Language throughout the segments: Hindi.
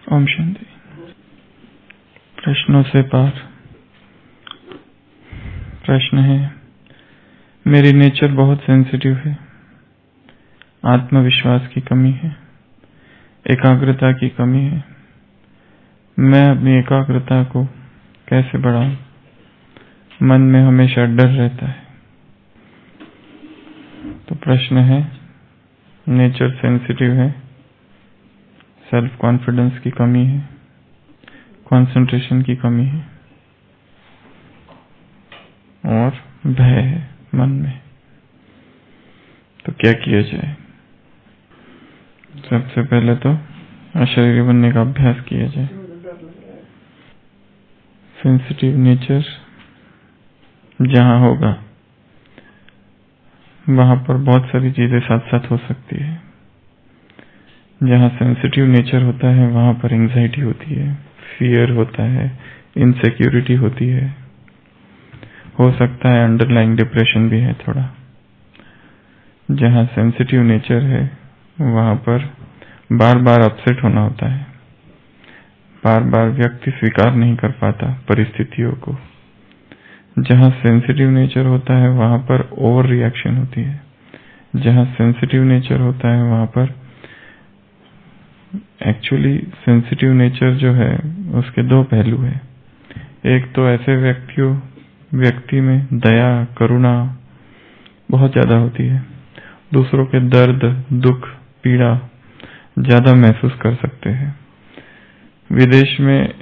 ओम शांति। प्रश्नों से पार। प्रश्न है, मेरी नेचर बहुत सेंसिटिव है, आत्मविश्वास की कमी है, एकाग्रता की कमी है। मैं अपनी एकाग्रता को कैसे बढ़ाऊं? मन में हमेशा डर रहता है। तो प्रश्न है, नेचर सेंसिटिव है, सेल्फ कॉन्फिडेंस की कमी है, कंसंट्रेशन की कमी है और भय है मन में। तो क्या किया जाए? सबसे पहले तो अशरीरी बनने का अभ्यास किया जाए। सेंसिटिव नेचर जहां होगा वहां पर बहुत सारी चीजें साथ साथ हो सकती है। जहां सेंसिटिव नेचर होता है वहां पर एंजाइटी होती है, फियर होता है, इनसिक्योरिटी होती है, हो सकता है अंडरलाइंग डिप्रेशन भी है थोड़ा। जहां सेंसिटिव नेचर है वहां पर बार बार अपसेट होना होता है, बार बार व्यक्ति स्वीकार नहीं कर पाता परिस्थितियों को। जहां सेंसिटिव नेचर होता है वहां पर ओवर रिएक्शन होती है। जहां सेंसिटिव नेचर होता है वहां पर एक्चुअली सेंसिटिव नेचर जो है उसके दो पहलू है। एक तो ऐसे व्यक्ति में दया करुणा बहुत ज्यादा होती है, दूसरों के दर्द दुख पीड़ा ज्यादा महसूस कर सकते हैं। विदेश में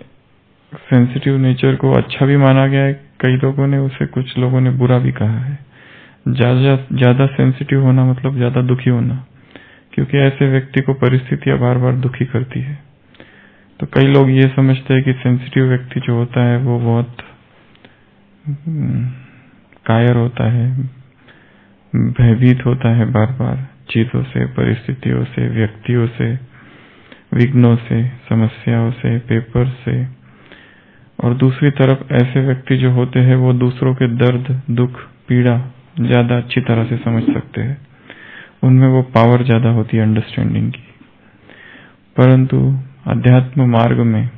सेंसिटिव नेचर को अच्छा भी माना गया है, कई लोगों ने उसे, कुछ लोगों ने बुरा भी कहा है। ज्यादा सेंसिटिव होना मतलब ज्यादा दुखी होना, क्योंकि ऐसे व्यक्ति को परिस्थितियां बार बार दुखी करती है। तो कई लोग ये समझते हैं कि सेंसिटिव व्यक्ति जो होता है वो बहुत कायर होता है, भयभीत होता है बार बार चीजों से, परिस्थितियों से, व्यक्तियों से, विघ्नों से, समस्याओं से, पेपर से। और दूसरी तरफ ऐसे व्यक्ति जो होते हैं वो दूसरों के दर्द दुख पीड़ा ज्यादा अच्छी तरह से समझ सकते हैं, उनमें वो पावर ज्यादा होती है अंडरस्टैंडिंग की। परंतु अध्यात्म मार्ग में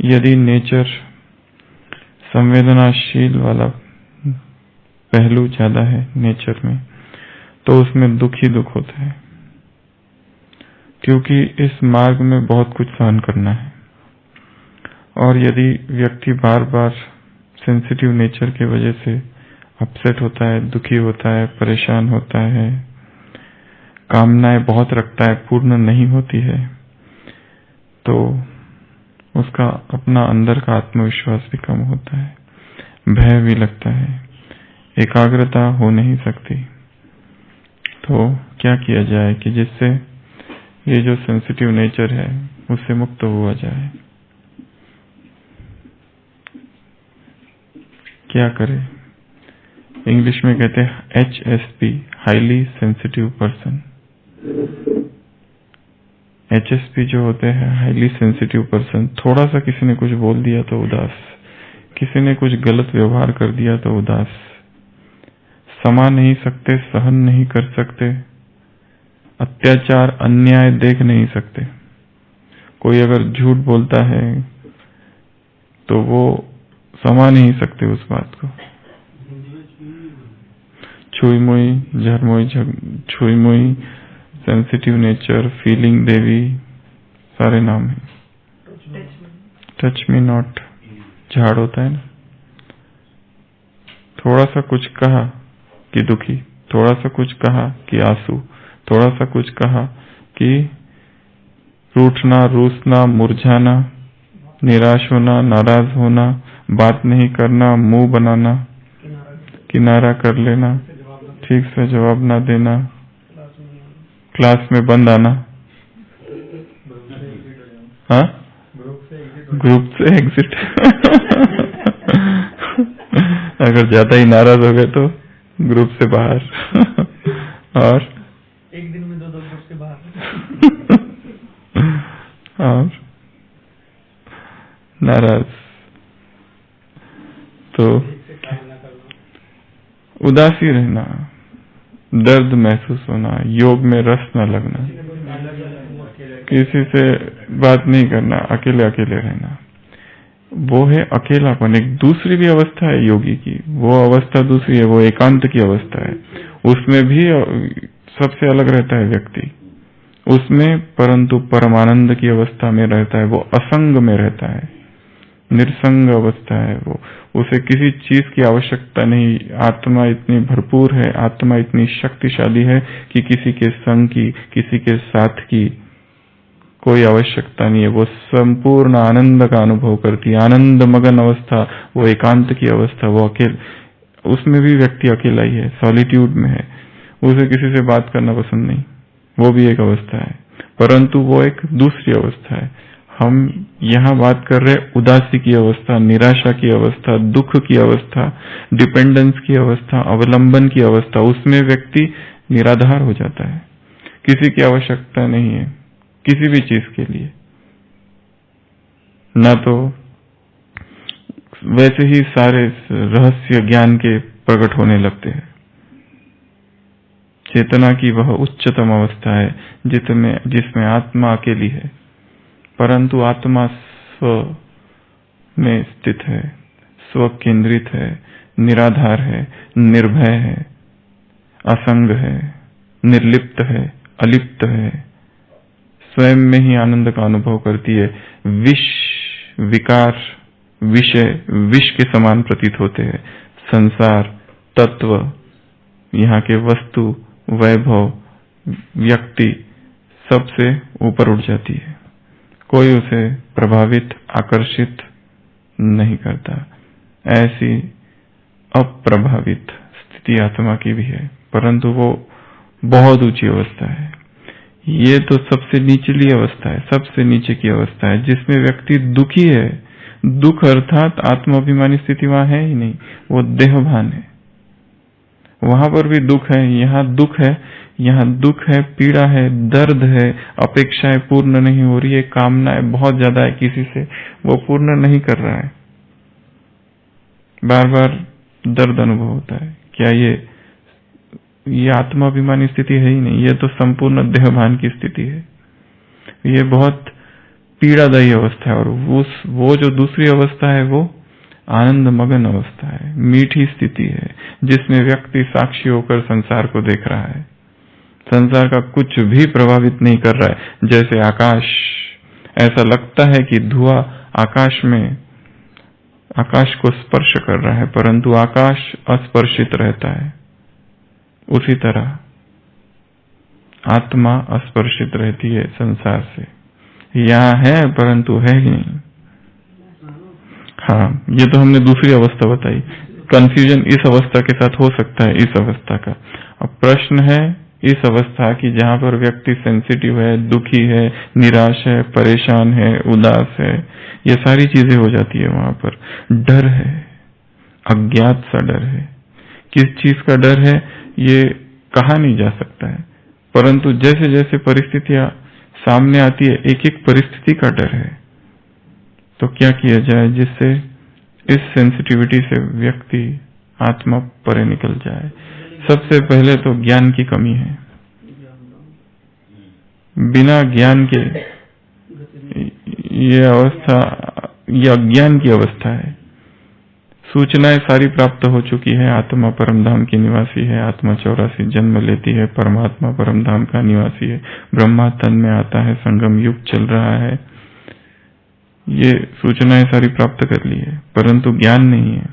यदि नेचर संवेदनाशील वाला पहलू ज्यादा है नेचर में, तो उसमें दुख ही दुख होता है, क्योंकि इस मार्ग में बहुत कुछ सहन करना है। और यदि व्यक्ति बार बार सेंसिटिव नेचर की वजह से अपसेट होता है, दुखी होता है, परेशान होता है, कामनाएं बहुत रखता है, पूर्ण नहीं होती है, तो उसका अपना अंदर का आत्मविश्वास भी कम होता है, भय भी लगता है, एकाग्रता हो नहीं सकती। तो क्या किया जाए कि जिससे ये जो सेंसिटिव नेचर है उससे मुक्त हुआ जाए? क्या करें? इंग्लिश में कहते हैं HSP, highly sensitive person. HSP जो होते हैं हाईली सेंसिटिव पर्सन, थोड़ा सा किसी ने कुछ बोल दिया तो उदास, किसी ने कुछ गलत व्यवहार कर दिया तो उदास, समा नहीं सकते, सहन नहीं कर सकते, अत्याचार अन्याय देख नहीं सकते। कोई अगर झूठ बोलता है तो वो समा नहीं सकते उस बात को। छुई मुई, झरमुई, छुई मुई, सेंसिटिव नेचर, फीलिंग देवी, सारे नाम है। टच मी नॉट, झाड़ होता है ना। थोड़ा सा कुछ कहा कि दुखी, थोड़ा सा कुछ कहा कि आंसू, थोड़ा सा कुछ कहा कि रूठना, रूसना, मुरझाना, निराश होना, नाराज होना, बात नहीं करना, मुंह बनाना, किनारा कर लेना, ठीक से जवाब ना देना, क्लास में बंद आना, हाँ, ग्रुप से एग्जिट अगर ज्यादा ही नाराज हो गए तो ग्रुप से बाहर और एक दिन में 2 ग्रुप से बाहर और नाराज तो उदासी रहना, दर्द महसूस होना, योग में रस न लगना, किसी से बात नहीं करना, अकेले अकेले रहना, वो है अकेलापन। एक दूसरी भी अवस्था है योगी की, वो अवस्था दूसरी है, वो एकांत की अवस्था है। उसमें भी सबसे अलग रहता है व्यक्ति उसमें, परंतु परमानंद की अवस्था में रहता है, वो असंग में रहता है, निरसंग अवस्था है वो। उसे किसी चीज की आवश्यकता नहीं। आत्मा इतनी भरपूर है, आत्मा इतनी शक्तिशाली है कि किसी के संग की, किसी के साथ की कोई आवश्यकता नहीं है। वो संपूर्ण आनंद का अनुभव करती है, आनंद मगन अवस्था, वो एकांत की अवस्था, वो अकेले, उसमें भी व्यक्ति अकेला ही है, सॉलिट्यूड में है। उसे किसी से बात करना पसंद नहीं, वो भी एक अवस्था है, परंतु वो एक दूसरी अवस्था है। हम यहाँ बात कर रहे उदासी की अवस्था, निराशा की अवस्था, दुख की अवस्था, डिपेंडेंस की अवस्था, अवलंबन की अवस्था। उसमें व्यक्ति निराधार हो जाता है, किसी की आवश्यकता नहीं है किसी भी चीज के लिए, ना तो वैसे ही सारे रहस्य ज्ञान के प्रकट होने लगते हैं। चेतना की वह उच्चतम अवस्था है जिसमें आत्मा अकेली है, परंतु आत्मा स्व में स्थित है, स्व केंद्रित है, निराधार है, निर्भय है, असंग है, निर्लिप्त है, अलिप्त है, स्वयं में ही आनंद का अनुभव करती है। विकार विषय विष के समान प्रतीत होते हैं। संसार, तत्व, यहाँ के वस्तु, वैभव, व्यक्ति सबसे ऊपर उठ जाती है। कोई उसे प्रभावित, आकर्षित नहीं करता। ऐसी अप्रभावित स्थिति आत्मा की भी है, परंतु वो बहुत ऊंची अवस्था है। ये तो सबसे निचली अवस्था है, सबसे नीचे की अवस्था है, जिसमें व्यक्ति दुखी है। दुख अर्थात आत्माभिमानी स्थिति वहां है ही नहीं, वो देहभान है। वहां पर भी दुख है, यहाँ दुख है, यहाँ दुख है, पीड़ा है, दर्द है, अपेक्षाएं पूर्ण नहीं हो रही है, कामनाएं बहुत ज्यादा है किसी से, वो पूर्ण नहीं कर रहा है, बार बार दर्द अनुभव होता है। क्या ये आत्माभिमानी स्थिति है ही नहीं, ये तो संपूर्ण देहभान की स्थिति है। ये बहुत पीड़ादायी अवस्था है। और वो जो दूसरी अवस्था है वो आनंद मगन अवस्था है, मीठी स्थिति है, जिसमें व्यक्ति साक्षी होकर संसार को देख रहा है, संसार का कुछ भी प्रभावित नहीं कर रहा है। जैसे आकाश, ऐसा लगता है कि धुआं आकाश को स्पर्श कर रहा है, परंतु आकाश अस्पर्शित रहता है। उसी तरह आत्मा अस्पर्शित रहती है संसार से, यहाँ है परंतु है ही नहीं। हाँ, ये तो हमने दूसरी अवस्था बताई। कंफ्यूजन इस अवस्था के साथ हो सकता है, इस अवस्था का। अब प्रश्न है इस अवस्था की जहाँ पर व्यक्ति सेंसिटिव है, दुखी है, निराश है, परेशान है, उदास है, ये सारी चीजें हो जाती है। वहां पर डर है, अज्ञात सा डर है। किस चीज का डर है ये कहा नहीं जा सकता है, परंतु जैसे जैसे परिस्थितियां सामने आती है, एक एक परिस्थिति का डर है। तो क्या किया जाए जिससे इस सेंसिटिविटी से व्यक्ति, आत्मा परे निकल जाए? सबसे पहले तो ज्ञान की कमी है। बिना ज्ञान के ये अवस्था, ये अज्ञान की अवस्था है। सूचनाएं सारी प्राप्त हो चुकी है, आत्मा परमधाम की निवासी है, आत्मा 84 जन्म लेती है, परमात्मा परमधाम का निवासी है, ब्रह्मा तन में आता है, संगम युग चल रहा है, ये सूचनाएं सारी प्राप्त कर ली है, परंतु ज्ञान नहीं है,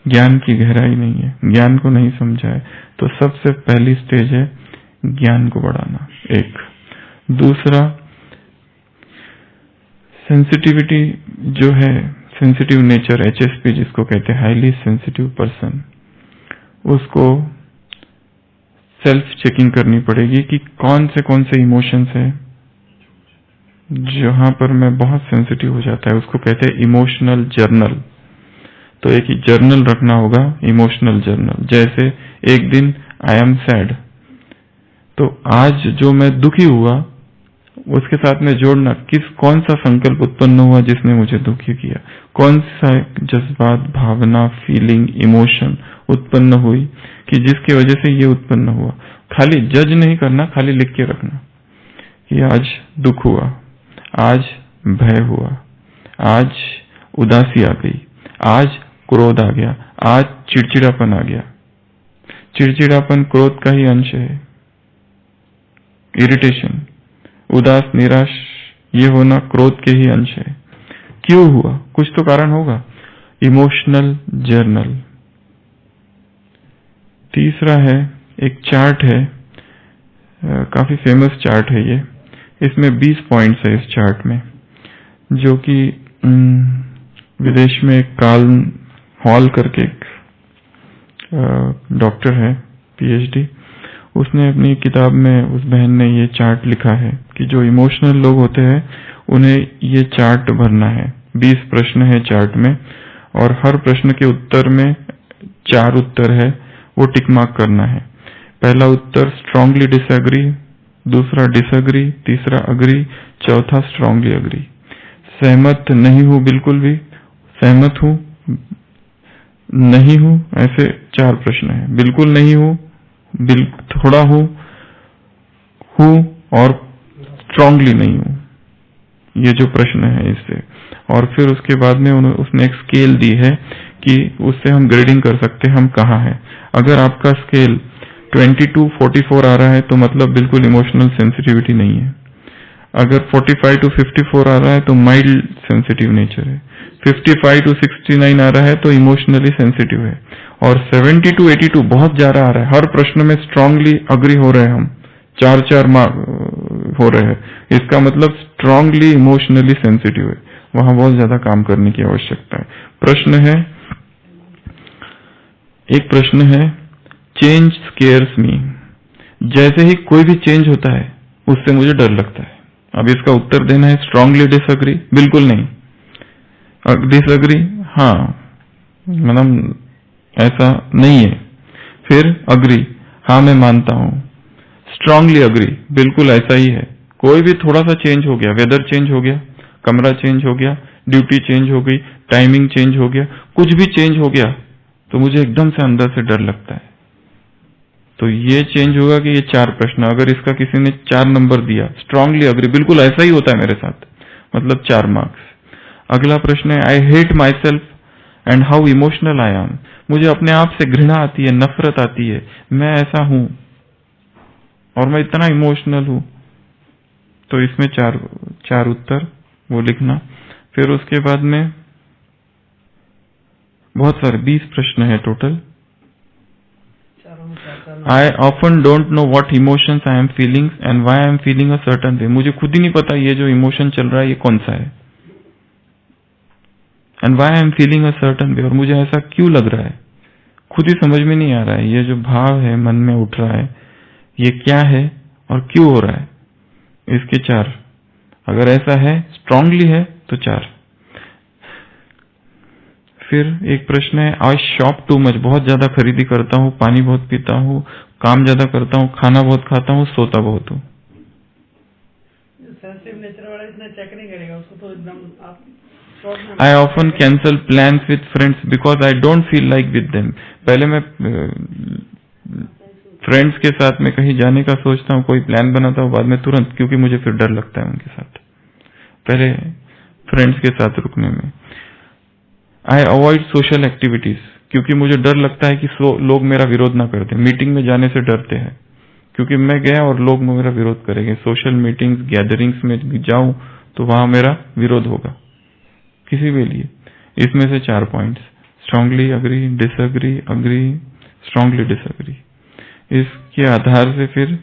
ज्ञान की गहराई नहीं है, ज्ञान को नहीं समझा है। तो सबसे पहली स्टेज है ज्ञान को बढ़ाना, एक। दूसरा, सेंसिटिविटी जो है, सेंसिटिव नेचर, HSP जिसको कहते हैं, हाईली सेंसिटिव पर्सन, उसको सेल्फ चेकिंग करनी पड़ेगी कि कौन से इमोशंस है जहां पर मैं बहुत सेंसिटिव हो जाता है। उसको कहते हैं इमोशनल जर्नल। तो एक जर्नल रखना होगा, इमोशनल जर्नल। जैसे एक दिन आई एम सैड, तो आज जो मैं दुखी हुआ उसके साथ में जोड़ना, कौन सा संकल्प उत्पन्न हुआ जिसने मुझे दुखी किया, कौन सा जज्बात, भावना, फीलिंग, इमोशन उत्पन्न हुई कि जिसकी वजह से ये उत्पन्न हुआ। खाली जज नहीं करना, खाली लिख के रखना कि आज दुख हुआ, आज भय हुआ, आज उदासी आ गई, आज क्रोध आ गया, आज चिड़चिड़ापन आ गया। चिड़चिड़ापन क्रोध का ही अंश है। इरिटेशन, उदास, निराश, ये होना क्रोध के ही अंश है। क्यों हुआ? कुछ तो कारण होगा। Emotional journal. तीसरा है, एक चार्ट है, काफी फेमस चार्ट है ये। इसमें 20 पॉइंट्स है इस चार्ट में, जो कि विदेश में कार्ल हॉल करके एक डॉक्टर है, पीएचडी, उसने अपनी किताब में, उस बहन ने ये चार्ट लिखा है कि जो इमोशनल लोग होते हैं उन्हें ये चार्ट भरना है। 20 प्रश्न है चार्ट में, और हर प्रश्न के उत्तर में 4 उत्तर है, वो टिक मार्क करना है। पहला उत्तर स्ट्रांगली डिसएग्री, दूसरा डिसएग्री, तीसरा अग्री, चौथा स्ट्रांगली अग्री। सहमत नहीं हूं बिल्कुल भी, सहमत हूं, नहीं हूं, ऐसे 4 प्रश्न है। बिल्कुल नहीं हूं, थोड़ा हूं और स्ट्रांगली नहीं हूं, ये जो प्रश्न है इससे। और फिर उसके बाद में उसने एक स्केल दी है कि उससे हम ग्रेडिंग कर सकते हैं हम कहाँ हैं। अगर आपका स्केल 22-44 आ रहा है तो मतलब बिल्कुल इमोशनल सेंसिटिविटी नहीं है। अगर 45-54 आ रहा है तो माइल्ड सेंसिटिव नेचर है। 55-69 आ रहा है तो इमोशनली सेंसिटिव है। और 70-82 बहुत ज्यादा आ रहा है। हर प्रश्न में स्ट्रांगली अग्री हो रहे हैं हम, 4-4 मार्क हो रहे हैं, इसका मतलब स्ट्रांगली इमोशनली सेंसिटिव है। वहां बहुत ज्यादा काम करने की आवश्यकता है। एक प्रश्न है, चेंज स्केयर्स मी। जैसे ही कोई भी चेंज होता है उससे मुझे डर लगता है। अब इसका उत्तर देना है स्ट्रांगली डिसएग्री, बिल्कुल नहीं, डिसएग्री, हाँ मतलब ऐसा नहीं है, फिर अग्री, हाँ मैं मानता हूं, स्ट्रांगली अग्री, बिल्कुल ऐसा ही है। कोई भी थोड़ा सा चेंज हो गया, वेदर चेंज हो गया, कमरा चेंज हो गया, ड्यूटी चेंज हो गई, टाइमिंग चेंज हो गया, कुछ भी चेंज हो गया तो मुझे एकदम से अंदर से डर लगता है। तो ये चेंज होगा कि ये 4 प्रश्न, अगर इसका किसी ने 4 नंबर दिया, स्ट्रांगली अग्री, बिल्कुल ऐसा ही होता है मेरे साथ, मतलब 4 मार्क्स। अगला प्रश्न है, I hate my self and how emotional I am. मुझे अपने आप से घृणा आती है, नफरत आती है, मैं ऐसा हूं और मैं इतना इमोशनल हूं। तो इसमें 4 उत्तर वो लिखना। फिर उसके बाद में बहुत सारे 20 प्रश्न है total. I often don't know what emotions I am feeling and why I am feeling a certain way. मुझे खुद ही नहीं पता ये जो इमोशन चल रहा है ये कौन सा है, and why I am feeling a certain way, और मुझे ऐसा क्यों लग रहा है, खुद ही समझ में नहीं आ रहा है। ये जो भाव है मन में उठ रहा है ये क्या है और क्यों हो रहा है। इसके 4, अगर ऐसा है, स्ट्रांगली है तो 4। फिर एक प्रश्न है, आई शॉप टू मच, बहुत ज्यादा खरीदी करता हूँ, पानी बहुत पीता हूँ, काम ज्यादा करता हूँ, खाना बहुत खाता हूँ, सोता बहुत हूँ। सेंसिटिव नेचर वाला इतना चेक नहीं करेगा उसको, तो एकदम आप I often cancel plans with friends because I don't feel like with them. पहले मैं फ्रेंड्स के साथ में कहीं जाने का सोचता हूँ, कोई प्लान बनाता हूँ, बाद में तुरंत, क्योंकि मुझे फिर डर लगता है उनके साथ, पहले फ्रेंड्स के साथ रुकने में। आई अवॉइड सोशल एक्टिविटीज, क्योंकि मुझे डर लगता है कि लोग मेरा विरोध ना कर दें। मीटिंग में जाने से डरते हैं क्योंकि मैं गया और लोग मेरा विरोध करेंगे। सोशल मीटिंग्स, गैदरिंग्स में जाऊं तो वहां मेरा विरोध होगा किसी भी लिए। इसमें से 4 points, strongly agree, disagree, agree, strongly disagree. इसके आधार से फिर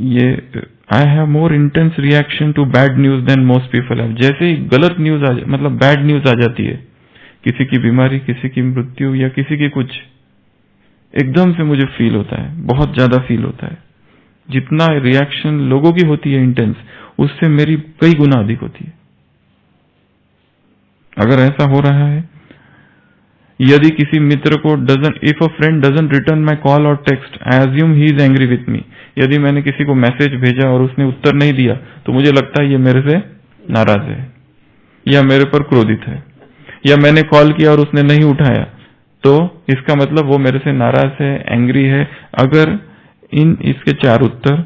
ये I have more intense reaction to bad news than most people have. जैसे ही गलत न्यूज मतलब बैड न्यूज आ जाती है, किसी की बीमारी, किसी की मृत्यु या किसी की कुछ, एकदम से मुझे फील होता है, बहुत ज्यादा फील होता है। जितना रिएक्शन लोगों की होती है इंटेंस, उससे मेरी कई गुना अधिक होती है। अगर ऐसा हो रहा है, यदि किसी मित्र को if a friend doesn't return my call or text, I assume he is angry with me. यदि मैंने किसी को मैसेज भेजा और उसने उत्तर नहीं दिया तो मुझे लगता है ये मेरे से नाराज है या मेरे पर क्रोधित है, या मैंने कॉल किया और उसने नहीं उठाया तो इसका मतलब वो मेरे से नाराज है, एंग्री है। अगर इसके 4 उत्तर,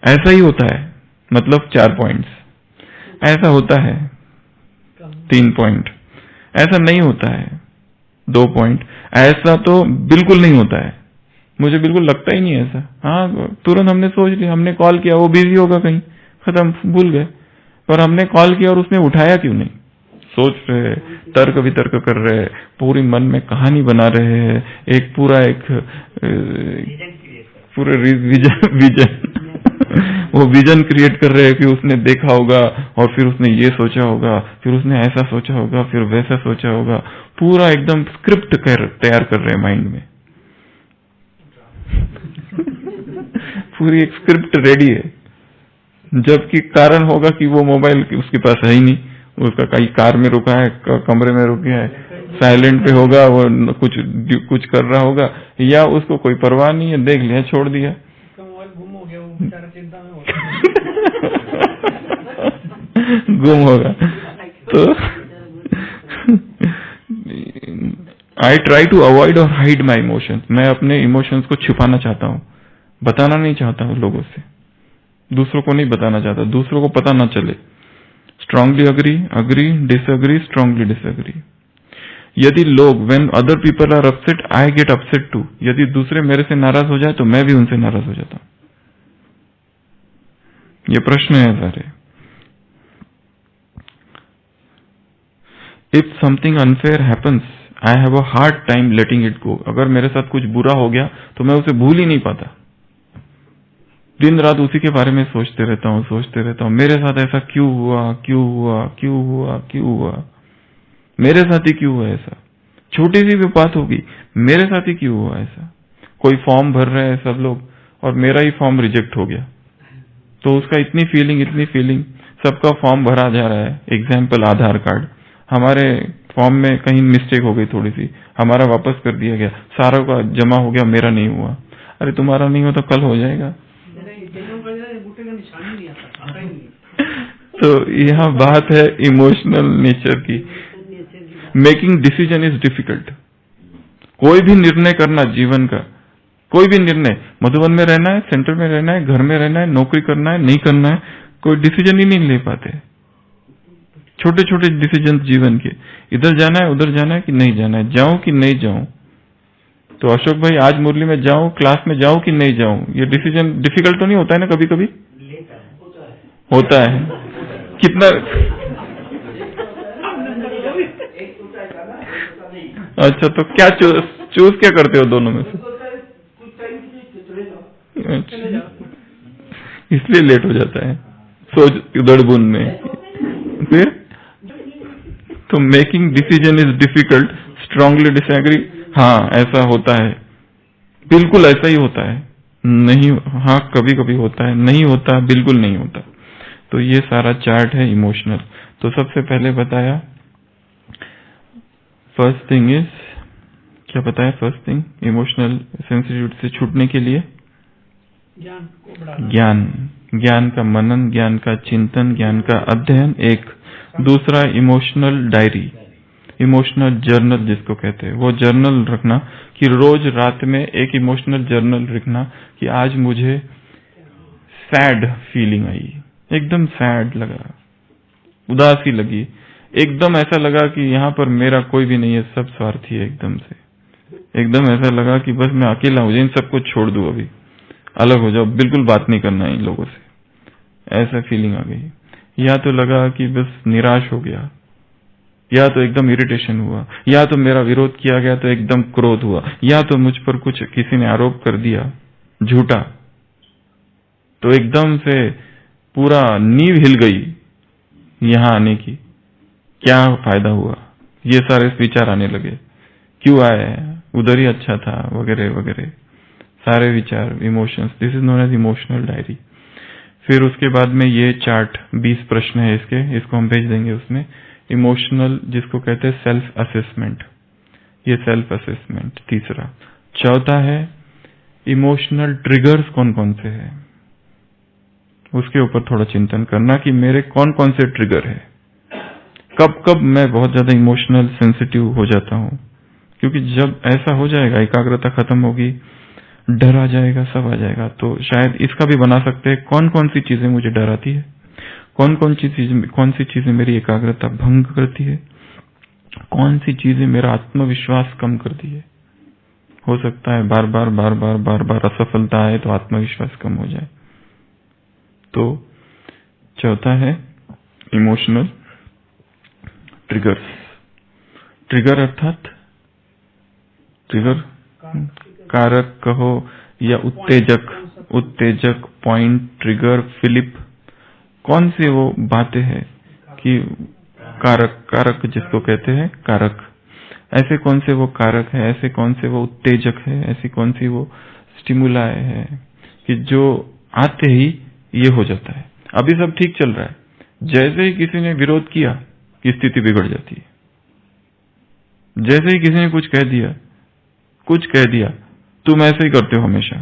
ऐसा ही होता है, मतलब 4 पॉइंट्स, ऐसा होता है 3 पॉइंट, ऐसा नहीं होता है 2 पॉइंट, ऐसा तो बिल्कुल नहीं होता है, मुझे बिल्कुल लगता ही नहीं ऐसा। हाँ, तुरंत हमने सोच लिया, हमने कॉल किया, वो बिजी होगा कहीं, खत्म, भूल गए। पर हमने कॉल किया और उसने उठाया क्यों नहीं? सोच रहे, तर्क वितर्क कर रहे, पूरी मन में कहानी बना रहे हैं, एक पूरा पूरे विजन वो विजन क्रिएट कर रहे हैं कि उसने देखा होगा और फिर उसने ये सोचा होगा, फिर उसने ऐसा सोचा होगा, फिर वैसा सोचा होगा, पूरा एकदम स्क्रिप्ट तैयार कर रहे हैं माइंड में। पूरी एक स्क्रिप्ट रेडी है, जबकि कारण होगा कि वो मोबाइल उसके पास है ही नहीं, उसका कहीं कार में रुका है, कमरे में रुक गया है, साइलेंट पे होगा, वो कुछ कर रहा होगा, या उसको कोई परवाह नहीं है, देख लिया, छोड़ दिया, मोबाइल गुम हो गया, वो बेचारा चिंता में होगा। गुम होगा। तो आई ट्राई टू अवॉइड और हाइड माई इमोशंस, मैं अपने इमोशंस को छुपाना चाहता हूँ, बताना नहीं चाहता हूँ लोगों से, दूसरों को नहीं बताना चाहता, दूसरों को पता ना चले। Strongly agree, disagree, strongly disagree. यदि लोग, when other people are upset I get upset too, यदि दूसरे मेरे से नाराज हो जाए तो मैं भी उनसे नाराज हो जाता हूं। ये प्रश्न है सारे। If something unfair happens I have a hard time letting it go, अगर मेरे साथ कुछ बुरा हो गया तो मैं उसे भूल ही नहीं पाता, दिन रात उसी के बारे में सोचते रहता हूँ, मेरे साथ ऐसा क्यों हुआ, मेरे साथ ही क्यों हुआ ऐसा, छोटी सी भी बात होगी, मेरे साथ ही क्यों हुआ ऐसा। कोई फॉर्म भर रहे हैं सब लोग और मेरा ही फॉर्म रिजेक्ट हो गया, तो उसका इतनी फीलिंग, सबका फॉर्म भरा जा रहा है। एग्जाम्पल, आधार कार्ड, हमारे फॉर्म में कहीं मिस्टेक हो गई थोड़ी सी, हमारा वापस कर दिया गया, सारों का जमा हो गया, मेरा नहीं हुआ। अरे तुम्हारा नहीं हो तो कल हो जाएगा। तो यहाँ बात है इमोशनल नेचर की। Making decision is difficult. कोई भी निर्णय करना जीवन का, कोई भी निर्णय, मधुबन में रहना है, सेंटर में रहना है, घर में रहना है, नौकरी करना है, नहीं करना है, कोई डिसीजन ही नहीं ले पाते। छोटे छोटे डिसीजन जीवन के, इधर जाना है, उधर जाना है कि नहीं जाना है, जाऊं कि नहीं जाऊं। तो अशोक भाई, आज मुरली में जाऊं, क्लास में जाऊं कि नहीं जाऊं, ये डिसीजन डिफिकल्ट तो नहीं होता है ना? कभी कभी होता है। कितना अच्छा, तो क्या चूज क्या करते हो दोनों में से? अच्छा, इसलिए लेट हो जाता है सोच उधड़-बुन में। फिर तो making decision is difficult, strongly disagree. हाँ, ऐसा होता है, बिल्कुल ऐसा ही होता है। नहीं, हाँ कभी कभी होता है, नहीं होता, बिल्कुल नहीं होता। तो ये सारा चार्ट है इमोशनल। तो सबसे पहले बताया, फर्स्ट थिंग इज, क्या बताया? फर्स्ट थिंग, इमोशनल सेंसिटिविटी से छूटने के लिए ज्ञान का मनन, ज्ञान का चिंतन, ज्ञान का अध्ययन एक। दूसरा, इमोशनल डायरी, इमोशनल जर्नल जिसको कहते हैं, वो जर्नल रखना कि रोज रात में एक इमोशनल जर्नल लिखना कि आज मुझे सैड फीलिंग आई, एकदम सैड लगा, उदासी लगी, एकदम ऐसा लगा कि यहाँ पर मेरा कोई भी नहीं है, सब स्वार्थी है, एकदम ऐसा लगा कि बस मैं अकेला हूँ, इन सबको छोड़ दूं, अभी अलग हो जाओ, बिल्कुल बात नहीं करना है इन लोगों से, ऐसा फीलिंग आ गई। या तो लगा कि बस निराश हो गया, या तो एकदम इरिटेशन हुआ, या तो मेरा विरोध किया गया तो एकदम क्रोध हुआ, या तो मुझ पर कुछ किसी ने आरोप कर दिया झूठा, तो एकदम से पूरा नींव हिल गई यहाँ आने की, क्या फायदा हुआ, ये सारे विचार आने लगे, क्यों आए, उधर ही अच्छा था, वगैरह वगैरह सारे विचार, emotions. This is known as emotional diary. फिर उसके बाद में ये चार्ट 20 प्रश्न है इसको हम भेज देंगे उसमें। इमोशनल जिसको कहते हैं सेल्फ असेसमेंट, ये सेल्फ असेसमेंट तीसरा। चौथा है इमोशनल ट्रिगर्स कौन कौन से है, उसके ऊपर थोड़ा चिंतन करना कि मेरे कौन कौन से ट्रिगर है, कब कब मैं बहुत ज्यादा इमोशनल सेंसिटिव हो जाता हूं। क्योंकि जब ऐसा हो जाएगा, एकाग्रता खत्म होगी, डर आ जाएगा, सब आ जाएगा। तो शायद इसका भी बना सकते हैं, कौन कौन सी चीजें मुझे डराती है, कौन सी चीजें मेरी एकाग्रता भंग करती है, कौन सी चीजें मेरा आत्मविश्वास कम करती है। हो सकता है बार बार असफलता आए तो आत्मविश्वास कम हो जाए। तो चौथा है इमोशनल ट्रिगर्स। ट्रिगर अर्थात ट्रिगर कारक कहो या उत्तेजक, पॉइंट, ट्रिगर, फिलिप, कौन सी वो बातें हैं कि कारक जिसको कहते हैं कारक, ऐसे कौन से वो कारक है, ऐसे कौन से वो उत्तेजक है, ऐसी कौन सी वो स्टिमुलाई है कि जो आते ही ये हो जाता है। अभी सब ठीक चल रहा है, जैसे ही किसी ने विरोध किया कि स्थिति बिगड़ जाती है। जैसे ही किसी ने कुछ कह दिया तुम ऐसे ही करते हो हमेशा,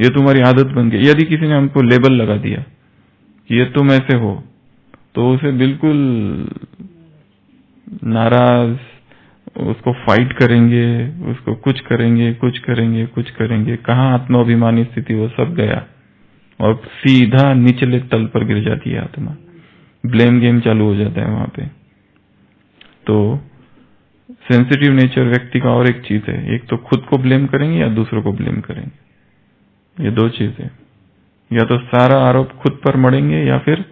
ये तुम्हारी आदत बन गई। यदि किसी ने हमको लेबल लगा दिया कि ये तुम ऐसे हो, तो उसे बिल्कुल नाराज, उसको फाइट करेंगे, उसको कुछ करेंगे। कहाँ आत्माभिमानी स्थिति, वो सब गया और सीधा निचले तल पर गिर जाती है आत्मा। ब्लेम गेम चालू हो जाता है वहां पे। तो सेंसिटिव नेचर व्यक्ति का और एक चीज है, एक तो खुद को ब्लेम करेंगे या दूसरों को ब्लेम करेंगे। ये दो चीजें, या तो सारा आरोप खुद पर मढ़ेंगे या फिर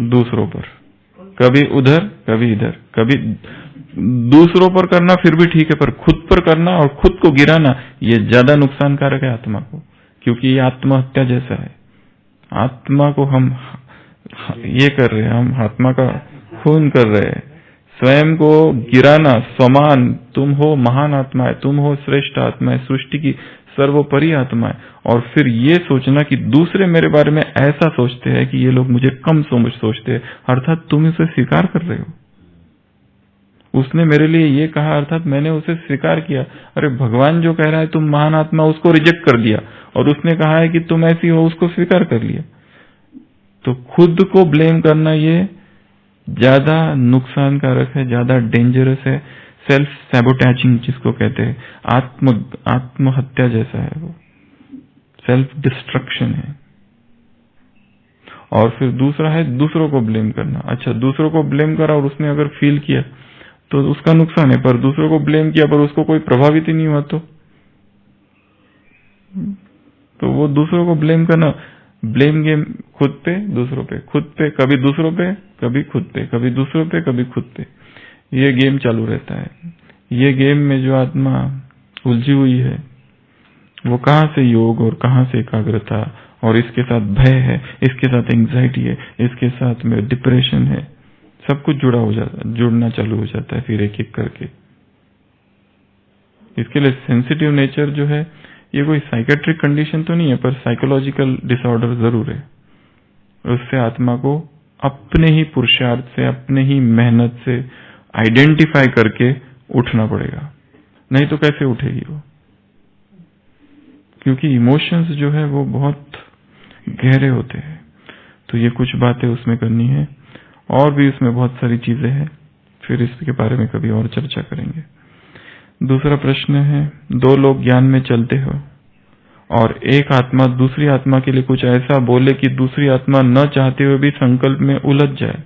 दूसरों पर, कभी उधर कभी इधर। कभी दूसरों पर करना फिर भी ठीक है, पर खुद पर करना और खुद को गिराना ये ज्यादा नुकसानकारक है आत्मा को, क्योंकि ये आत्महत्या जैसा है। आत्मा को हम ये कर रहे हैं, हम आत्मा का खून कर रहे हैं। स्वयं को गिराना, समान, तुम हो महान आत्मा है, तुम हो श्रेष्ठ आत्मा है, सृष्टि की सर्वोपरि आत्मा है, और फिर ये सोचना कि दूसरे मेरे बारे में ऐसा सोचते हैं कि ये लोग मुझे कम सोचते हैं, अर्थात तुम इसे स्वीकार कर रहे हो। उसने मेरे लिए ये कहा, अर्थात मैंने उसे स्वीकार किया। अरे भगवान जो कह रहा है तुम महान आत्मा, उसको रिजेक्ट कर दिया, और उसने कहा है कि तुम ऐसी हो, उसको स्वीकार कर लिया। तो खुद को ब्लेम करना ये ज्यादा नुकसानकारक है, ज्यादा डेंजरस है। सेल्फ सैबोटैजिंग जिसको कहते हैं, आत्महत्या जैसा है, वो सेल्फ डिस्ट्रक्शन है। और फिर दूसरा है दूसरों को ब्लेम करना। अच्छा, दूसरों को ब्लेम करा और उसने अगर फील किया तो उसका नुकसान है, पर दूसरों को ब्लेम किया पर उसको कोई प्रभावित ही नहीं हुआ तो वो दूसरों को ब्लेम करना, ब्लेम गेम खुद पे दूसरों पे, खुद पे कभी दूसरों पे, कभी खुद पे, कभी दूसरों पे, कभी खुद पे, ये गेम चालू रहता है। ये गेम में जो आत्मा उलझी हुई है, वो कहाँ से योग और कहाँ से एकाग्रता, और इसके साथ भय है, इसके साथ एंग्जाइटी है, इसके साथ में डिप्रेशन है, सब कुछ जुड़ना चालू हो जाता है फिर एक एक करके। इसके लिए सेंसिटिव नेचर जो है, ये कोई साइकेट्रिक कंडीशन तो नहीं है, पर साइकोलॉजिकल डिसऑर्डर जरूर है। उससे आत्मा को अपने ही पुरुषार्थ से, अपने ही मेहनत से आइडेंटिफाई करके उठना पड़ेगा, नहीं तो कैसे उठेगी वो। क्योंकि इमोशंस जो है वो बहुत गहरे होते हैं। तो ये कुछ बातें उसमें करनी है, और भी उसमें बहुत सारी चीजें हैं, फिर इसके बारे में कभी और चर्चा करेंगे। दूसरा प्रश्न है, दो लोग ज्ञान में चलते हो और एक आत्मा दूसरी आत्मा के लिए कुछ ऐसा बोले कि दूसरी आत्मा न चाहते हुए भी संकल्प में उलझ जाए,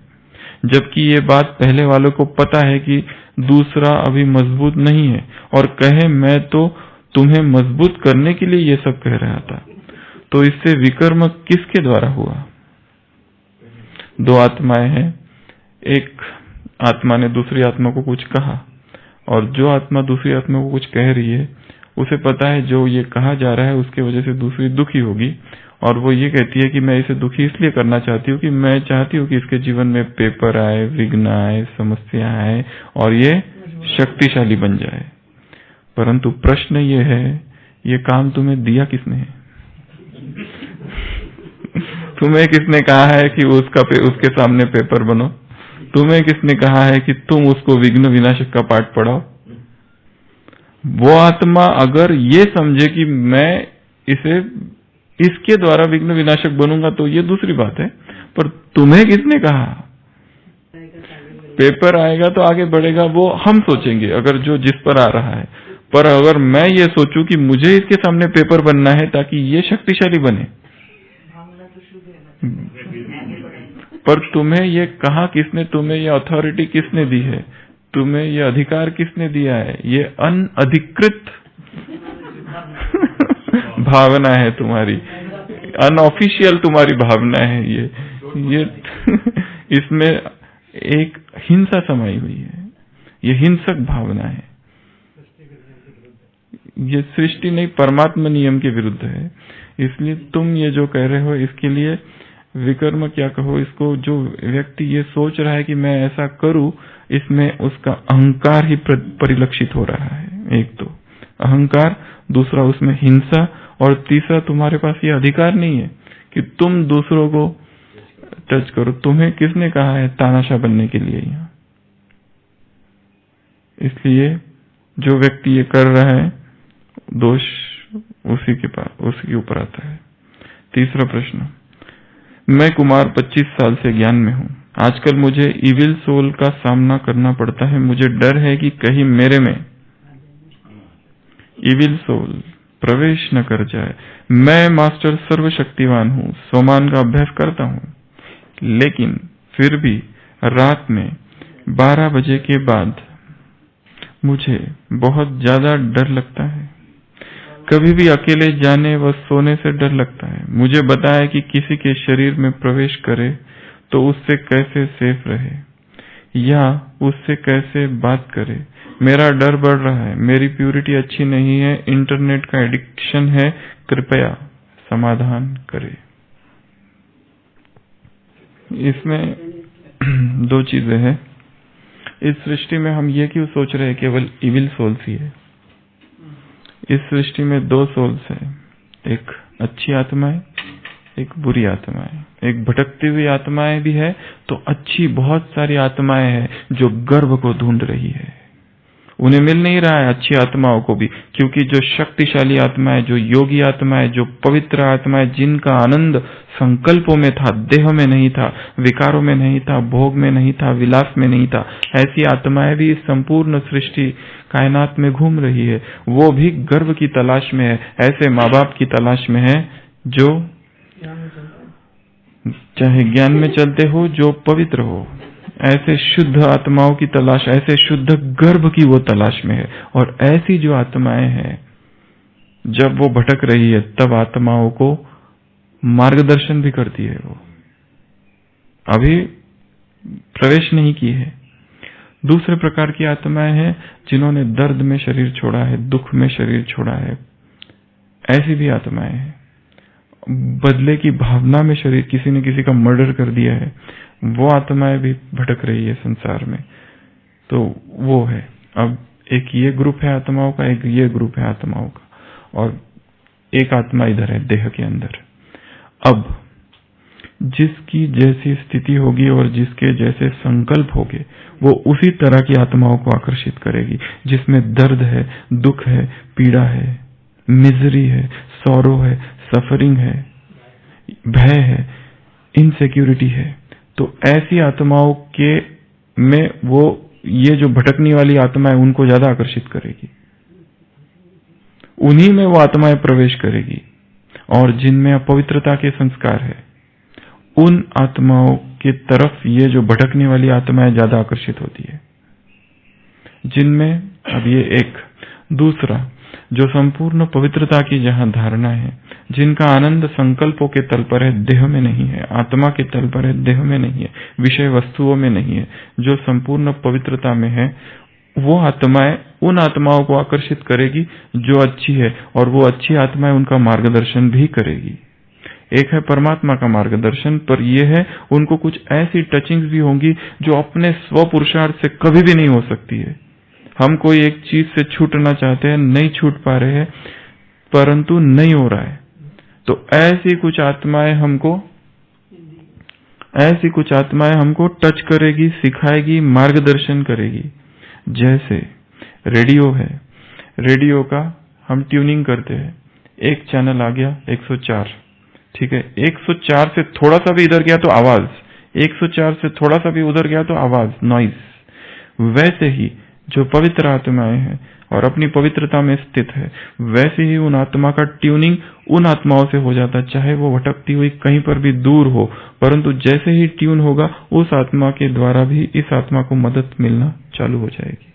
जबकि ये बात पहले वालों को पता है कि दूसरा अभी मजबूत नहीं है, और कहे मैं तो तुम्हें मजबूत करने के लिए ये सब कह रहा था। तो इससे विकर्म किसके द्वारा हुआ? दो आत्माएं हैं, एक आत्मा ने दूसरी आत्मा को कुछ कहा, और जो आत्मा दूसरी आत्मा को कुछ कह रही है उसे पता है जो ये कहा जा रहा है उसके वजह से दूसरी दुखी होगी, और वो ये कहती है कि मैं इसे दुखी इसलिए करना चाहती हूँ कि मैं चाहती हूँ कि इसके जीवन में पेपर आए, विघ्न आए, समस्या आए, और ये शक्तिशाली बन जाए। परंतु प्रश्न ये है, ये काम तुम्हें दिया किसने है? तुम्हें किसने कहा है कि उसके सामने पेपर बनो? तुम्हें किसने कहा है कि तुम उसको विघ्न विनाशक का पाठ पढ़ाओ? वो आत्मा अगर ये समझे कि मैं इसके द्वारा विघ्न विनाशक बनूंगा तो ये दूसरी बात है, पर तुम्हें किसने कहा? पेपर आएगा तो आगे बढ़ेगा, वो हम सोचेंगे अगर जो जिस पर आ रहा है, पर अगर मैं ये सोचूं कि मुझे इसके सामने पेपर बनना है ताकि ये शक्तिशाली बने, पर तुम्हें ये कहा किसने, तुम्हें ये अथॉरिटी किसने दी है, तुम्हें ये अधिकार किसने दिया है? ये अनअधिकृत भावना है तुम्हारी, अनऑफिशियल तुम्हारी भावना है ये इसमें एक हिंसा समाई हुई है, ये हिंसक भावना है, ये सृष्टि नहीं परमात्मा नियम के विरुद्ध है। इसलिए तुम ये जो कह रहे हो इसके लिए विकर्म क्या कहो इसको, जो व्यक्ति ये सोच रहा है कि मैं ऐसा करूं, इसमें उसका अहंकार ही परिलक्षित हो रहा है। एक तो अहंकार, दूसरा उसमें हिंसा, और तीसरा तुम्हारे पास ये अधिकार नहीं है कि तुम दूसरों को टच करो। तुम्हें किसने कहा है तानाशाह बनने के लिए यहाँ? इसलिए जो व्यक्ति ये कर रहा है दोष उसी के ऊपर आता है। तीसरा प्रश्न, मैं कुमार 25 साल से ज्ञान में हूँ। आजकल मुझे इविल सोल का सामना करना पड़ता है। मुझे डर है कि कहीं मेरे में इविल सोल प्रवेश न कर जाए। मैं मास्टर सर्वशक्तिवान हूँ, सोमान का अभ्यास करता हूँ, लेकिन फिर भी रात में 12 बजे के बाद मुझे बहुत ज्यादा डर लगता है। कभी भी अकेले जाने व सोने से डर लगता है। मुझे बताया कि किसी के शरीर में प्रवेश करे तो उससे कैसे सेफ रहे या उससे कैसे बात करे। मेरा डर बढ़ रहा है। मेरी प्यूरिटी अच्छी नहीं है, इंटरनेट का एडिक्शन है, कृपया समाधान करे। इसमें दो चीजें हैं। इस सृष्टि में हम ये क्यों सोच रहे हैं केवल इविल सोल्स ही है? इस सृष्टि में 2 सोल्स है, एक अच्छी आत्मा है, एक बुरी आत्मा है। एक भटकती हुई आत्माएं भी है, तो अच्छी बहुत सारी आत्माएं हैं जो गर्भ को ढूंढ रही है। उन्हें मिल नहीं रहा है अच्छी आत्माओं को भी, क्योंकि जो शक्तिशाली आत्माएं, जो योगी आत्माएं, जो पवित्र आत्माएं, जिनका आनंद संकल्पों में था, देह में नहीं था, विकारों में नहीं था, भोग में नहीं था, विलास में नहीं था, ऐसी आत्माएं भी इस संपूर्ण सृष्टि कायनात में घूम रही है। वो भी गर्भ की तलाश में है, ऐसे माँ बाप की तलाश में है जो चाहे ज्ञान में चलते हो, जो पवित्र हो, ऐसे शुद्ध आत्माओं की तलाश, ऐसे शुद्ध गर्भ की वो तलाश में है। और ऐसी जो आत्माएं हैं, जब वो भटक रही है तब आत्माओं को मार्गदर्शन भी करती है। वो अभी प्रवेश नहीं की है। दूसरे प्रकार की आत्माएं हैं जिन्होंने दर्द में शरीर छोड़ा है, दुख में शरीर छोड़ा है। ऐसी भी आत्माएं हैं। बदले की भावना में शरीर, किसी ने किसी का मर्डर कर दिया है, वो आत्माएं भी भटक रही है संसार में। तो वो है। अब एक ये ग्रुप है आत्माओं का, एक ये ग्रुप है आत्माओं का, और एक आत्मा इधर है देह के अंदर। अब जिसकी जैसी स्थिति होगी और जिसके जैसे संकल्प होंगे, वो उसी तरह की आत्माओं को आकर्षित करेगी। जिसमें दर्द है, दुख है, पीड़ा है, मिजरी है, सौरो है, सफरिंग है, भय है, इनसिक्योरिटी है, तो ऐसी आत्माओं के में वो ये जो भटकने वाली आत्मा है उनको ज्यादा आकर्षित करेगी। उन्हीं में वो आत्माएं प्रवेश करेगी। और जिनमें अपवित्रता के संस्कार है, उन आत्माओं की तरफ ये जो भटकने वाली आत्माएं ज्यादा आकर्षित होती है। जिनमें अब ये एक दूसरा जो संपूर्ण पवित्रता की जहां धारणा है, जिनका आनंद संकल्पों के तल पर है, देह में नहीं है, आत्मा के तल पर है, देह में नहीं है, विषय वस्तुओं में नहीं है, जो संपूर्ण पवित्रता में है, वो आत्माएं उन आत्माओं को आकर्षित करेगी जो अच्छी है, और वो अच्छी आत्माएं उनका मार्गदर्शन भी करेगी। एक है परमात्मा का मार्गदर्शन, पर यह है उनको कुछ ऐसी टचिंग्स भी होंगी जो अपने स्व पुरुषार्थ से कभी भी नहीं हो सकती है। हम कोई एक चीज से छूटना चाहते हैं, नहीं छूट पा रहे हैं, परंतु नहीं हो रहा है, तो ऐसी कुछ आत्माएं हमको टच करेगी, सिखाएगी, मार्गदर्शन करेगी। जैसे रेडियो है, रेडियो का हम ट्यूनिंग करते हैं, एक चैनल आ गया 104, ठीक है, 104 से थोड़ा सा भी इधर गया तो आवाज, 104 से थोड़ा सा भी उधर गया तो आवाज, नॉइज। वैसे ही जो पवित्र आत्माएं हैं और अपनी पवित्रता में स्थित है, वैसे ही उन आत्मा का ट्यूनिंग उन आत्माओं से हो जाता, चाहे वो भटकती हुई कहीं पर भी दूर हो, परंतु जैसे ही ट्यून होगा उस आत्मा के द्वारा भी इस आत्मा को मदद मिलना चालू हो जाएगी।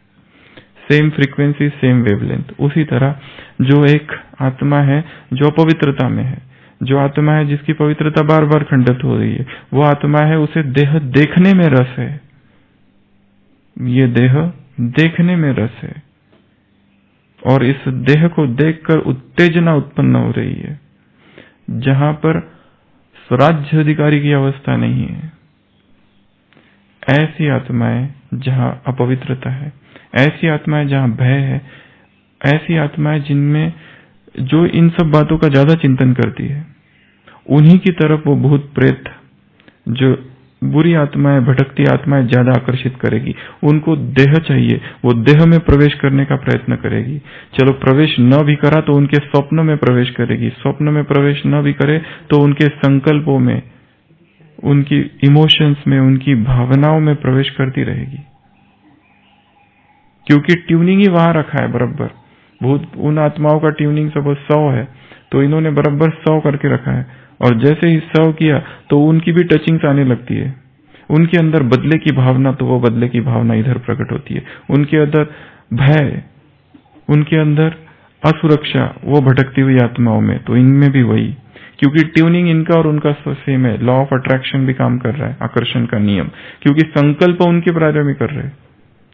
Same frequency, same wavelength. उसी तरह जो एक आत्मा है जो पवित्रता में है, जो आत्मा है जिसकी पवित्रता बार बार खंडित हो रही है, वो आत्मा है, उसे देह देखने में रस है। ये देह देखने में रस है और इस देह को देखकर उत्तेजना उत्पन्न हो रही है, जहां पर स्वराज्य अधिकारी की अवस्था नहीं है। ऐसी आत्माएं जहां अपवित्रता है, ऐसी आत्माएं जहां भय है, ऐसी आत्माएं जिनमें जो इन सब बातों का ज्यादा चिंतन करती है, उन्हीं की तरफ वो भूत प्रेत, जो बुरी आत्माएं, भटकती आत्माएं ज्यादा आकर्षित करेगी। उनको देह चाहिए, वो देह में प्रवेश करने का प्रयत्न करेगी। चलो प्रवेश न भी करा तो उनके स्वप्न में प्रवेश करेगी, स्वप्न में प्रवेश न भी करे तो उनके संकल्पों में, उनकी इमोशंस में, उनकी भावनाओं में प्रवेश करती रहेगी, क्योंकि ट्यूनिंग ही वहां रखा है बराबर। भूत उन आत्माओं का ट्यूनिंग सब 100 है, तो इन्होंने बराबर 100 करके रखा है, और जैसे ही 100 किया तो उनकी भी टचिंग्स आने लगती है। उनके अंदर बदले की भावना, तो वो बदले की भावना इधर प्रकट होती है। उनके अंदर भय, उनके अंदर असुरक्षा, वो भटकती हुई आत्माओं में, तो इनमें भी वही, क्योंकि ट्यूनिंग इनका और उनका सेम है। लॉ ऑफ अट्रैक्शन भी काम कर रहा है, आकर्षण का नियम, क्योंकि संकल्प उनके बारे में कर रहे हैं।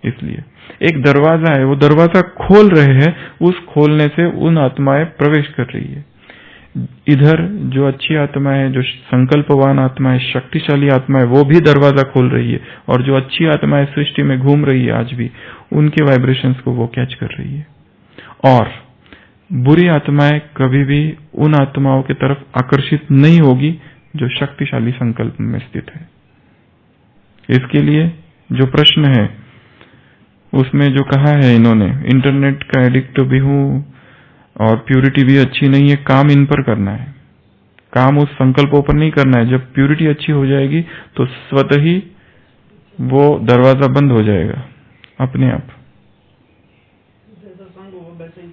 इसलिए एक दरवाजा है, वो दरवाजा खोल रहे हैं, उस खोलने से उन आत्माएं प्रवेश कर रही है। इधर जो अच्छी आत्मा है, जो संकल्पवान आत्मा है, शक्तिशाली आत्मा है, वो भी दरवाजा खोल रही है, और जो अच्छी आत्मा है सृष्टि में घूम रही है आज भी, उनके वाइब्रेशंस को वो कैच कर रही है। और बुरी आत्माएं कभी भी उन आत्माओं की तरफ आकर्षित नहीं होगी जो शक्तिशाली संकल्प में स्थित है। इसके लिए जो प्रश्न है उसमें जो कहा है इन्होंने, इंटरनेट का एडिक्ट भी हूं और प्यूरिटी भी अच्छी नहीं है, काम इन पर करना है, काम उस संकल्पों पर नहीं करना है। जब प्यूरिटी अच्छी हो जाएगी तो स्वतः ही वो दरवाजा बंद हो जाएगा अपने आप।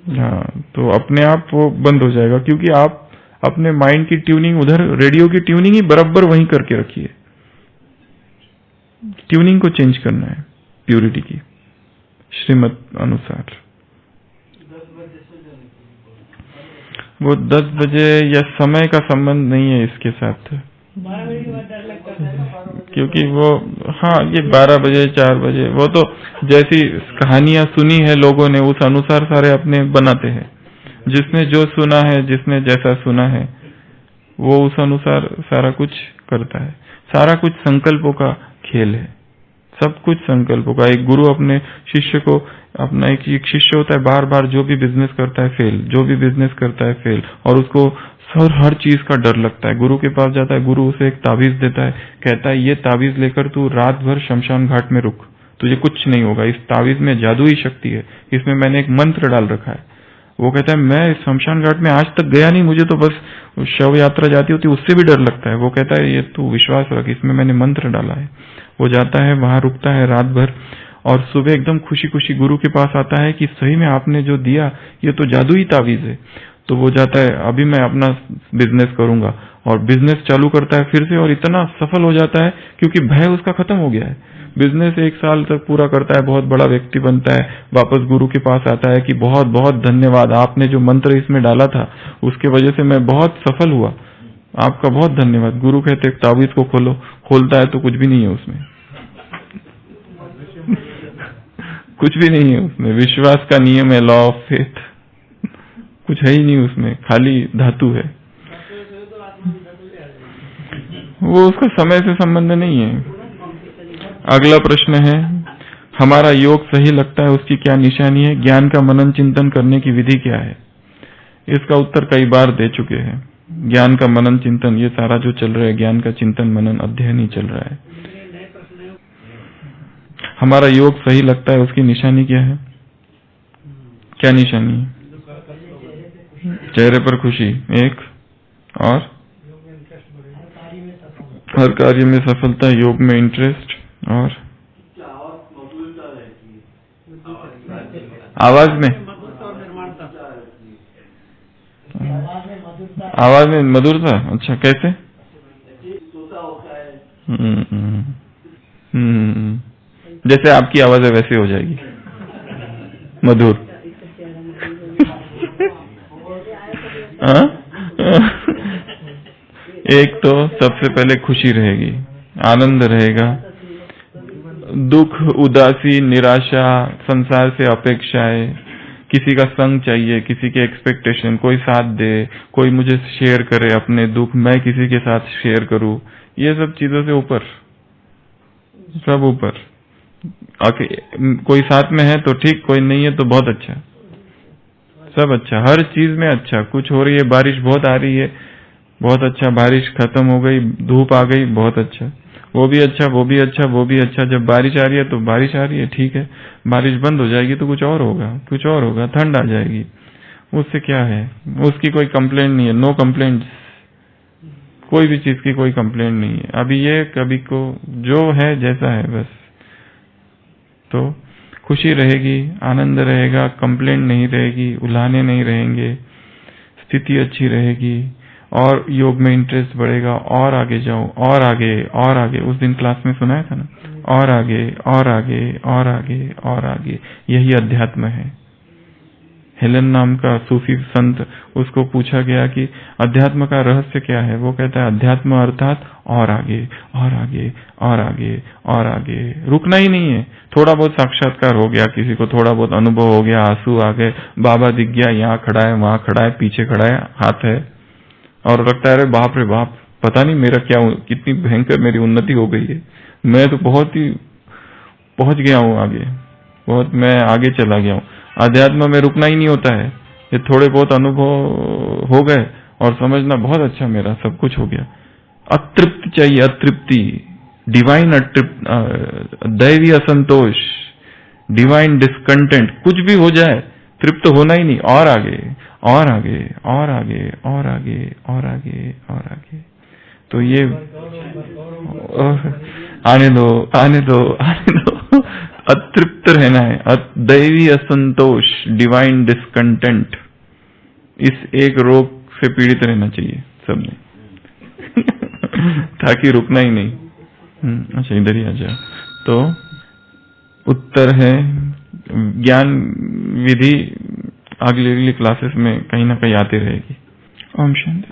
हाँ, तो अपने आप वो बंद हो जाएगा, क्योंकि आप अपने माइंड की ट्यूनिंग, उधर रेडियो की ट्यूनिंग ही बराबर वहीं करके रखिए। ट्यूनिंग को चेंज करना है प्यूरिटी की, श्रीमत अनुसार। वो 10 बजे या समय का संबंध नहीं है इसके साथ, 12 बजे के बाद डर लगता है, क्योंकि वो, हाँ, ये 12 बजे 4 बजे, वो तो जैसी कहानियां सुनी है लोगों ने उस अनुसार सारे अपने बनाते हैं। जिसने जो सुना है, जिसने जैसा सुना है, वो उस अनुसार सारा कुछ करता है। सारा कुछ संकल्पों का खेल है, सब कुछ संकल्पों का। एक गुरु अपने शिष्य को, अपना एक शिष्य होता है, बार बार जो भी बिजनेस करता है फेल, जो भी बिजनेस करता है फेल, और उसको हर चीज का डर लगता है। गुरु के पास जाता है, गुरु उसे एक ताबीज देता है, कहता है ये ताबीज लेकर तू रात भर शमशान घाट में रुक, तुझे कुछ नहीं होगा, इस ताबीज में जादुई शक्ति है, इसमें मैंने एक मंत्र डाल रखा है। वो कहता है मैं शमशान घाट में आज तक गया नहीं, मुझे तो बस शव यात्रा जाती होती उससे भी डर लगता है। वो कहता है ये तू विश्वास रख, इसमें मैंने मंत्र डाला है। वो जाता है, वहां रुकता है रात भर, और सुबह एकदम खुशी खुशी गुरु के पास आता है कि सही में आपने जो दिया ये तो जादुई ताबीज है। तो वो जाता है, अभी मैं अपना बिजनेस करूंगा, और बिजनेस चालू करता है फिर से, और इतना सफल हो जाता है क्योंकि भय उसका खत्म हो गया है। बिजनेस 1 साल तक पूरा करता है, बहुत बड़ा व्यक्ति बनता है, वापस गुरु के पास आता है कि बहुत बहुत धन्यवाद, आपने जो मंत्र इसमें डाला था उसके वजह से मैं बहुत सफल हुआ, आपका बहुत धन्यवाद। गुरु कहते ताबीज को खोलो, खोलता है तो कुछ भी नहीं है उसमें कुछ भी नहीं है उसमें, विश्वास का नियम है, लॉ ऑफ फेथ, कुछ है ही नहीं उसमें, खाली धातु है। वो उसका समय से संबंध नहीं है। अगला प्रश्न है, हमारा योग सही लगता है, उसकी क्या निशानी है? ज्ञान का मनन चिंतन करने की विधि क्या है? इसका उत्तर कई बार दे चुके हैं। ज्ञान का मनन चिंतन, ये सारा जो चल रहा है ज्ञान का चिंतन मनन अध्ययन ही चल रहा है। हमारा योग सही लगता है, उसकी निशानी क्या है? क्या निशानी है? चेहरे पर खुशी एक, और हर कार्य में सफलता, योग में इंटरेस्ट, और आवाज में, मधुरता और निर्माणता। आवाज में मधुरता। अच्छा, कैसे? जैसे आपकी आवाज है वैसे हो जाएगी मधुर। एक तो सबसे पहले खुशी रहेगी, आनंद रहेगा। दुख, उदासी, निराशा, संसार से अपेक्षाएं, किसी का संग चाहिए, किसी के एक्सपेक्टेशन, कोई साथ दे, कोई मुझे शेयर करे अपने दुख, मैं किसी के साथ शेयर करूं, ये सब चीजों से ऊपर, सब ऊपर। कोई साथ में है तो ठीक, कोई नहीं है तो बहुत अच्छा, सब अच्छा, हर चीज में अच्छा। कुछ हो रही है, बारिश बहुत आ रही है, बहुत अच्छा, बारिश खत्म हो गई, धूप आ गई, बहुत अच्छा, वो भी अच्छा, वो भी अच्छा, वो भी अच्छा। जब बारिश आ रही है तो बारिश आ रही है, ठीक है, बारिश बंद हो जाएगी तो कुछ और होगा, कुछ और होगा, ठंड आ जाएगी, उससे क्या है, उसकी कोई कंप्लेंट नहीं है, नो कंप्लेंट, कोई भी चीज की कोई कंप्लेंट नहीं है। अभी ये कभी को जो है जैसा है बस, तो खुशी रहेगी, आनंद रहेगा, कंप्लेंट नहीं रहेगी, उल्हाने नहीं रहेंगे, स्थिति अच्छी रहेगी और योग में इंटरेस्ट बढ़ेगा। और आगे जाओ, और आगे, और आगे, उस दिन क्लास में सुनाया था ना, और आगे, और आगे, और आगे, और आगे, यही अध्यात्म है। हेलन नाम का सूफी संत, उसको पूछा गया कि अध्यात्म का रहस्य क्या है, वो कहता है अध्यात्म अर्थात और आगे, और आगे, और आगे, और आगे, रुकना ही नहीं है। थोड़ा बहुत साक्षात्कार हो गया, किसी को थोड़ा बहुत अनुभव हो गया, आंसू आ गए, बाबा दिख गया, यहाँ खड़ा है, वहां खड़ा है, पीछे खड़ा है, हाथ है, और लगता है अरे बाप रे बाप, पता नहीं मेरा क्या, कितनी भयंकर मेरी उन्नति हो गई है, मैं तो बहुत ही पहुंच गया हूँ आगे, बहुत मैं आगे चला गया हूँ। अध्यात्म में रुकना ही नहीं होता है, ये थोड़े बहुत अनुभव हो गए और समझना बहुत अच्छा, मेरा सब कुछ हो गया। अतृप्ति चाहिए, अतृप्ति, डिवाइन अतृप्त, दैवी असंतोष, डिवाइन डिस्कंटेंट, कुछ भी हो जाए तृप्त होना ही नहीं, और आगे, और आगे, और आगे, और आगे, और आगे, और आगे। तो ये आने दो, आने दो, आने दो, अतृप्त रहना है, दैवी असंतोष, डिवाइन डिस्कंटेंट, इस एक रोग से पीड़ित रहना चाहिए सबने ताकि रुकना ही नहीं। अच्छा, इधर ही आ जाओ। तो उत्तर है ज्ञान विधि अगली क्लासेस में कहीं ना कहीं आती रहेगी। ओम शांति।